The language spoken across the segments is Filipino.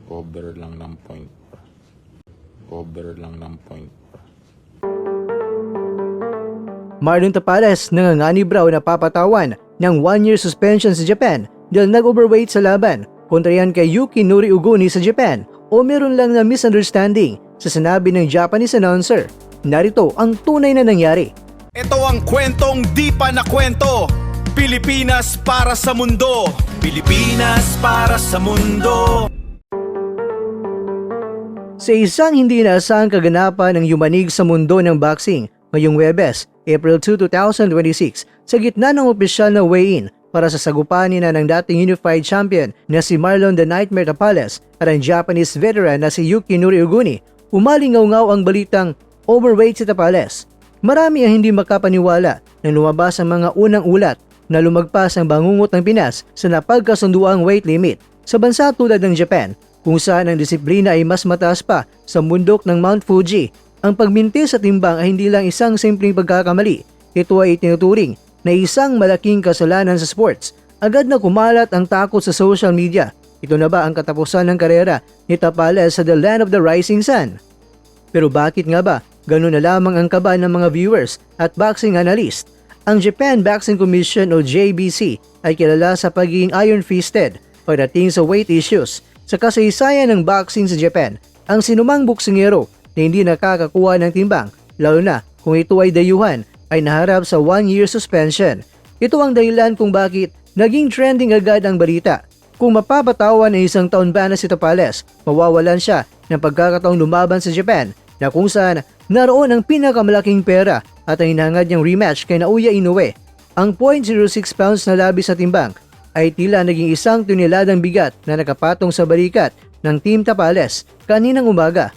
Over lang ng point. Over lang ng point. Marlon Tapales nanganganib raw na papatawan ng 1-year suspension sa Japan dahil nag-overweight sa laban kontra yan kay Yukinori Uguni sa Japan o meron lang na misunderstanding sa sinabi ng Japanese announcer. Narito ang tunay na nangyari. Ito ang kwentong di pa na kwento. Pilipinas para sa mundo. Pilipinas para sa mundo. Sa isang hindi inaasahang kaganapan ng yumanig sa mundo ng boxing ngayong Huwebes, April 2, 2026, sa gitna ng opisyal na weigh-in para sa sagupanin na ng dating unified champion na si Marlon the Nightmare Tapales at ang Japanese veteran na si Yukinori Uguni, umalingaw-ngaw ang balitang overweight si Tapales. Marami ang hindi makapaniwala nang lumabas ang mga unang ulat na lumagpas ang bangungot ng Pinas sa napagkasunduang weight limit sa bansa tulad ng Japan, kung saan ang disiplina ay mas mataas pa sa bundok ng Mount Fuji. Ang pagmintis sa timbang ay hindi lang isang simpleng pagkakamali. Ito ay itinuturing na isang malaking kasalanan sa sports. Agad na kumalat ang takot sa social media. Ito na ba ang katapusan ng karera ni Tapales sa The Land of the Rising Sun? Pero bakit nga ba ganun na lamang ang kaba ng mga viewers at boxing analyst? Ang Japan Boxing Commission o JBC ay kilala sa pagiging iron-fisted pagdating sa weight issues. Sa kasaysayan ng boxing sa Japan, ang sinumang boksingero na hindi nakakakuha ng timbang, lalo na kung ito ay dayuhan, ay naharap sa 1-year suspension. Ito ang dahilan kung bakit naging trending agad ang balita. Kung mapapatawan ng isang taon ba na si Tapales, mawawalan siya ng pagkakataong lumaban sa Japan na kung saan naroon ang pinakamalaking pera at ang hinangad niyang rematch kay Naoya Inoue. Ang 0.06 pounds na labis sa timbang ay tila naging isang toneladang bigat na nakapatong sa balikat ng Team Tapales kaninang umaga.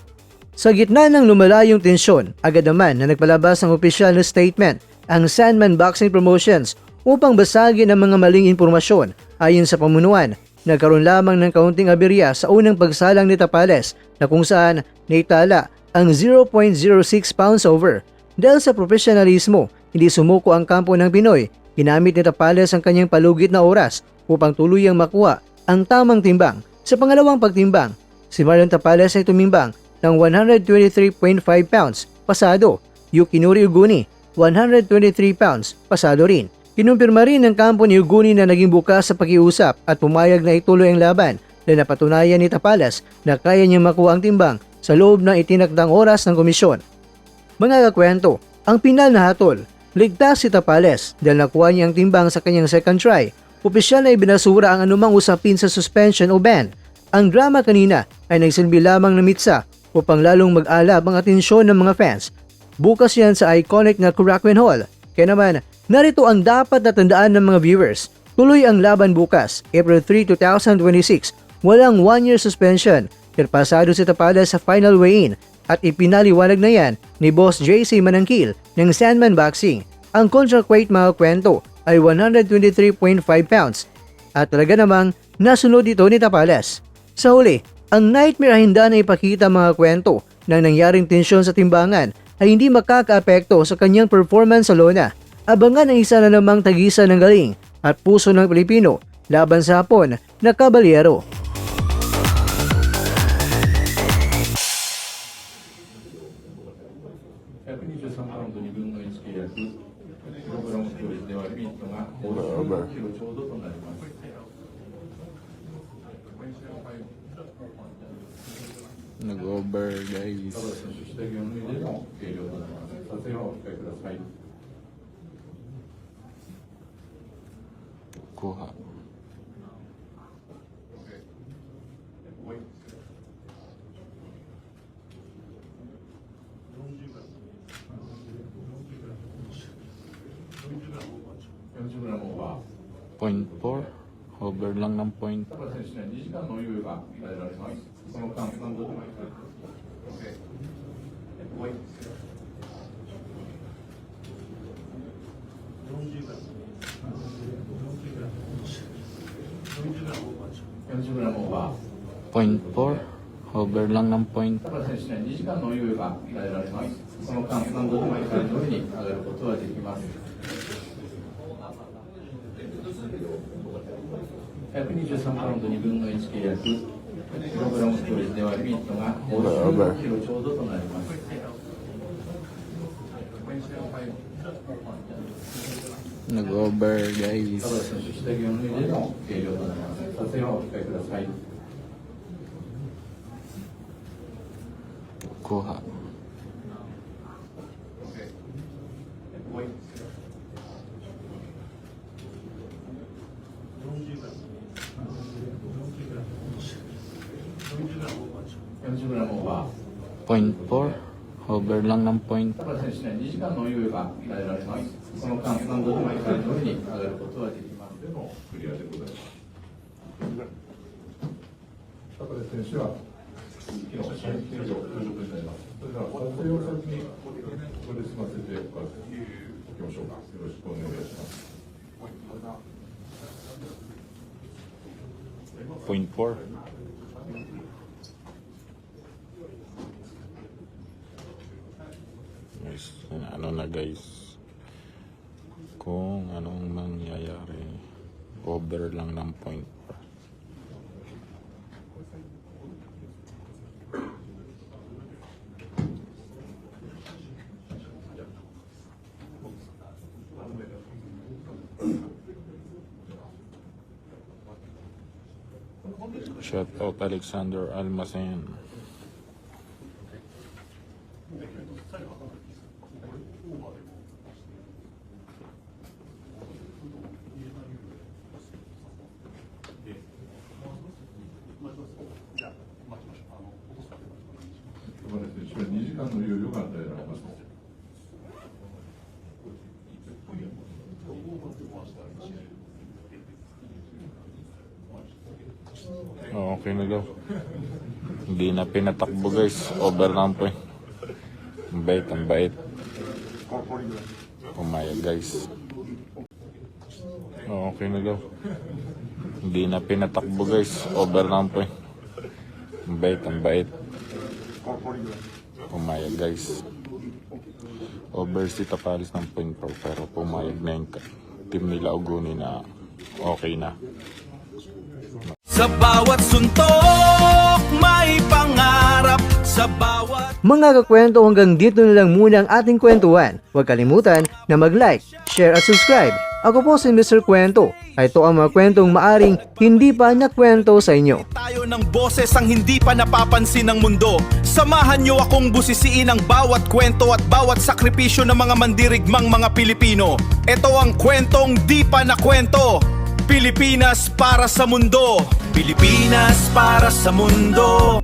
Sa gitna ng lumalayong tensyon, agad naman na nagpalabas ng opisyal na statement ang Sandman Boxing Promotions upang basagin ang mga maling impormasyon. Ayon sa pamunuan, nagkaroon lamang ng kaunting aberya sa unang pagsalang ni Tapales na kung saan naitala ang 0.06 pounds over. Dahil sa profesionalismo, hindi sumuko ang kampo ng Pinoy. Ginamit ni Tapales ang kanyang palugit na oras upang tuluyang makuha ang tamang timbang. Sa pangalawang pagtimbang, si Marlon Tapales ay tumimbang ng 123.5 pounds, pasado. Yukinori Uguni, 123 pounds, pasado rin. Kinumpirma rin ng kampo ni Uguni na naging bukas sa pakiusap at pumayag na ituloy ang laban na napatunayan ni Tapales na kaya niyang makuha ang timbang sa loob ng itinakdang oras ng komisyon. Mga kakwento, ang pinal na hatol, ligtas si Tapales dahil nakuha niya ang timbang sa kanyang second try. Opisyal na ibinasura ang anumang usapin sa suspension o ban. Ang drama kanina ay nagsilbi lamang na mitsa upang lalong mag-alab ang atensyon ng mga fans. Bukas yan sa iconic na Korakuen Hall. Kaya naman, narito ang dapat na tandaan ng mga viewers. Tuloy ang laban bukas, April 3, 2026. Walang 1-year suspension. Pasado si Tapales sa final weigh-in at ipinaliwanag na yan ni Boss JC Manangkil ng Sandman Boxing. Ang contract weight mga kwento ay 123.5 pounds at talaga namang nasunod ito ni Tapales. Sa huli, ang Nightmare ay handa na ipakita mga kwento na nangyaring tensyon sa timbangan ay hindi makakaapekto sa kanyang performance sa lona. Abangan ang isa na namang tagisan ng galing at puso ng Pilipino laban sa Hapon na kabalyero. Nag-over, guys. Kuha. Point 4. Over lang ng point. Point 4. Over lang ng point. 選手には2時間の猶予が与えられます。その間、何度でも1回の上に上がることができます。123パウンド2分の1契約、キログラムではミットがOver. 16キロちょうどとなります。Nag-over ただ guys. し下着を脱いでの計量となります。撮影はお控えください。Kuha. Point 4. Over lang ng point. 田村選手には2時間の猶予が与えられます。その間、何度でも怒りの上に上がることはできます。でも、クリアでございます。田村選手は、昨日、最近以上、ということになります。それでは、撮影を先に、ここで済ませておきましょうか。よろしくお願いします。Point 4. Guys, ano na guys. Kung anong mangyayari, over lang ng point. Shout out Alexander Almacen.田村選手は2時間の猶予が与えられます。Oh, okay na daw. Hindi na pinatakbo guys. Over lang po. Ang bait, ang bait. Pumayag guys. Oh, okay na daw. Hindi na pinatakbo guys. Over lang po. Ang bait, ang bait. Pumayag guys. Over si Tapalis ng point pro, pero pumayag na yung team nila Uguni na okay na. Sa bawat suntok, may pangarap. Sa bawat Mga kakwento, hanggang dito na lang muna ang ating kwentuhan. Huwag kalimutan na mag-like, share at subscribe. Ako po si Mr. Kwento. Ito ang mga kwentong maaring hindi pa nakwento sa inyo. tayo ng boses ang hindi pa napapansin ng mundo. Samahan niyo akong busisiin ang bawat kwento at bawat sakripisyo ng mga mandirigmang mga Pilipino. Ito ang kwentong di pa nakwento. Pilipinas para sa mundo. Pilipinas para sa mundo.